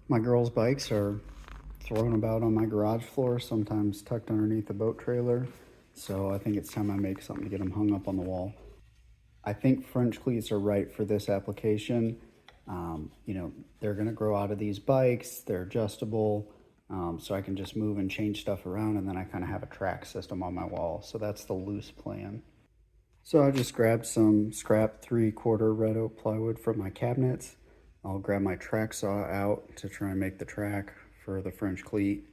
My girls' bikes are thrown about on my garage floor, sometimes tucked underneath the boat trailer. So I think it's time I make something to get them hung up on the wall. I think French cleats are right for this application. They're gonna grow out of these bikes, they're adjustable, so I can just move and change stuff around, and then I kind of have a track system on my wall. So that's the loose plan. So I just grabbed some scrap 3/4 red oak plywood from my cabinets. I'll grab my track saw out to try and make the track for the French cleat.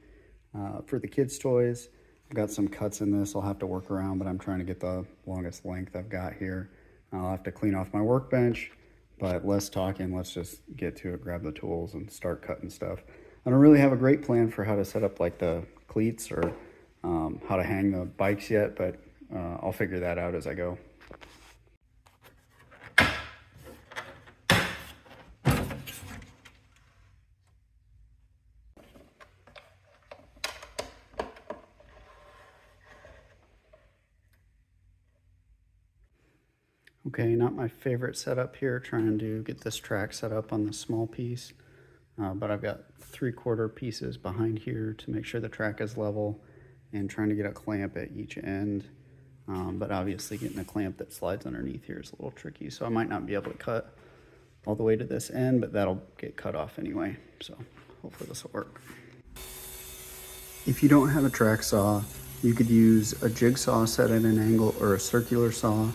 For the kids' toys, I've got some cuts in this I'll have to work around, but I'm trying to get the longest length I've got here. I'll have to clean off my workbench, but less talking, let's just get to it, grab the tools and start cutting stuff. I don't really have a great plan for how to set up like the cleats or how to hang the bikes yet, but I'll figure that out as I go. Okay, not my favorite setup here, trying to get this track set up on the small piece, but I've got 3/4 pieces behind here to make sure the track is level and trying to get a clamp at each end. But obviously getting a clamp that slides underneath here is a little tricky, so I might not be able to cut all the way to this end, but that'll get cut off anyway, so hopefully this will work. If you don't have a track saw, you could use a jigsaw set at an angle or a circular saw.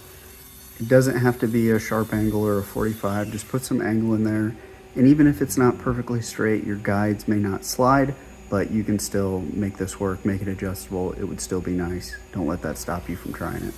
It doesn't have to be a sharp angle or a 45, just put some angle in there. And even if it's not perfectly straight, your guides may not slide, but you can still make this work, make it adjustable. It would still be nice. Don't let that stop you from trying it.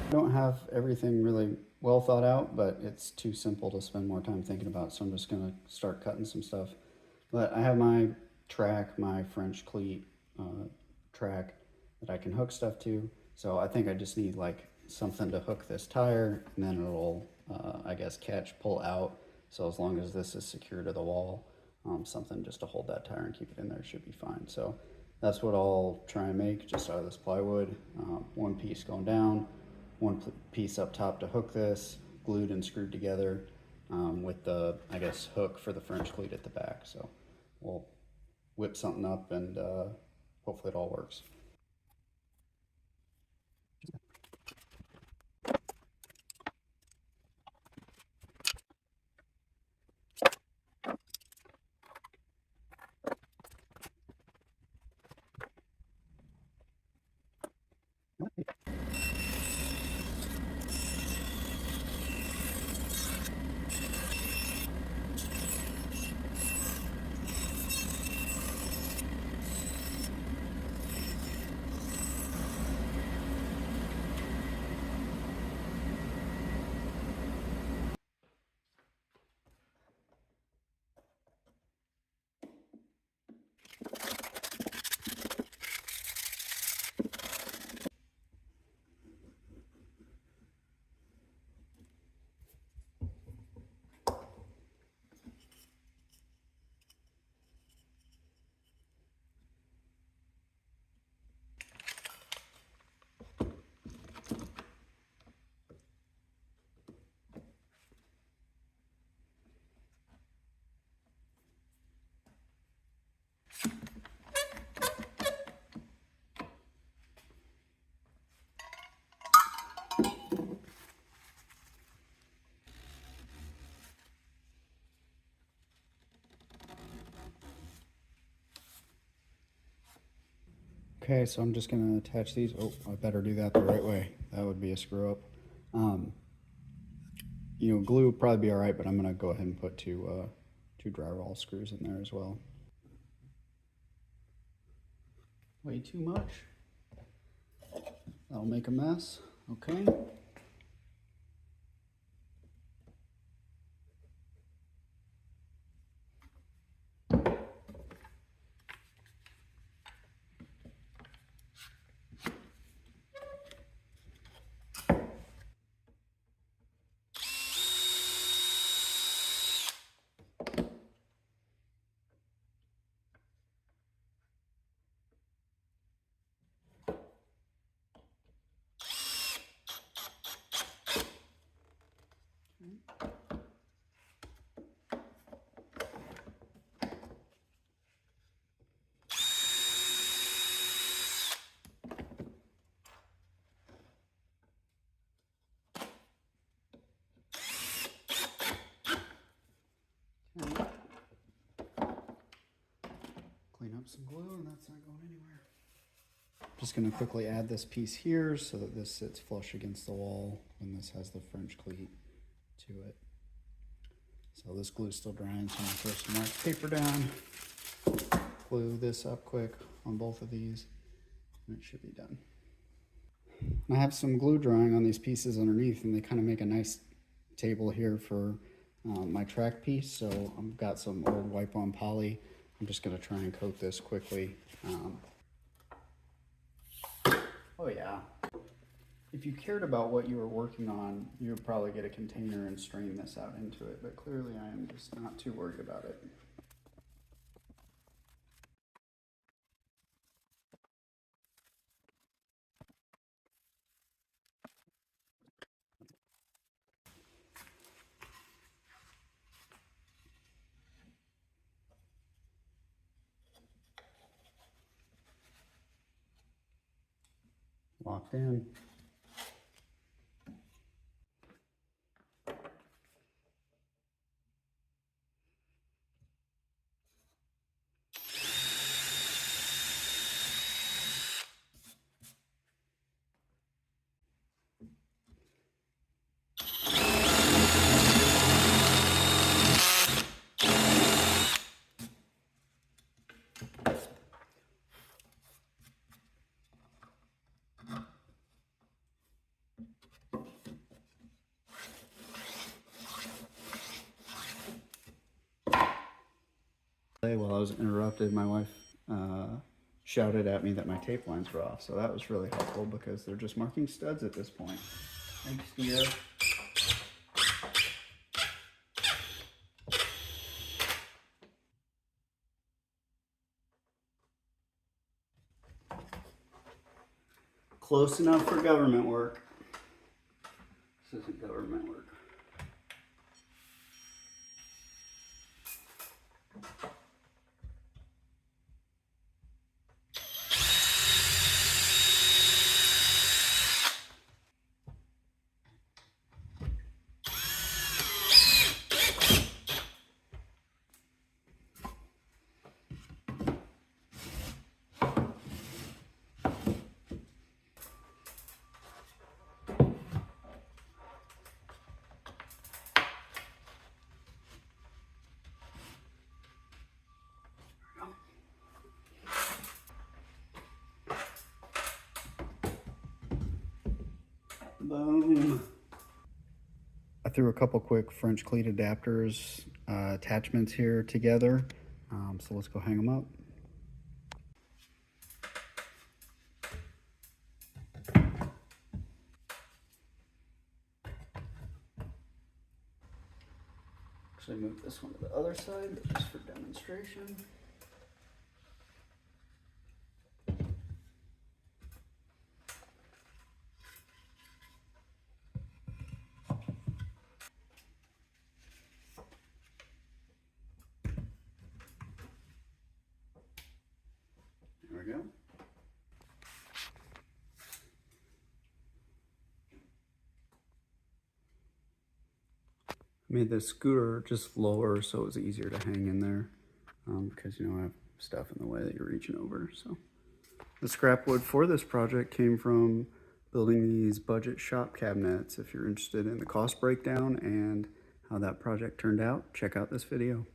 I don't have everything really well thought out, but it's too simple to spend more time thinking about, so I'm just gonna start cutting some stuff. But I have my track, my French cleat track that I can hook stuff to, so I think I just need like something to hook this tire, and then it'll, I guess, catch, pull out. So as long as this is secure to the wall, something just to hold that tire and keep it in there should be fine. So that's what I'll try and make just out of this plywood. One piece going down, one piece up top to hook this, glued and screwed together with the, I guess, hook for the French cleat at the back. So we'll whip something up and hopefully it all works. Okay, so I'm just gonna attach these. Oh, I better do that the right way. That would be a screw up. You know, glue would probably be all right, but I'm gonna go ahead and put two drywall screws in there as well. Way too much. That'll make a mess. Okay. Clean up some glue, and that's not going anywhere. Just gonna quickly add this piece here so that this sits flush against the wall and this has the French cleat to it. So this glue's still drying, so I'm gonna throw some wax paper down, glue this up quick on both of these, and it should be done. I have some glue drying on these pieces underneath, and they kind of make a nice table here for my track piece. So I've got some old wipe-on poly. I'm just gonna try and coat this quickly. Oh yeah. If you cared about what you were working on, you would probably get a container and strain this out into it, but clearly I am just not too worried about it. Locked in. While I was interrupted, my wife shouted at me that my tape lines were off, so that was really helpful because they're just marking studs at this point. Thanks, dear. Close enough for government work. This isn't government work. Boom. I threw a couple quick French cleat adapters attachments here together. So let's go hang them up. Actually move this one to the other side just for demonstration. There we go. Made the scooter just lower so it was easier to hang in there because you know I have stuff in the way that you're reaching over. So The scrap wood for this project came from building these budget shop cabinets. If you're interested in the cost breakdown and how that project turned out, check out this video.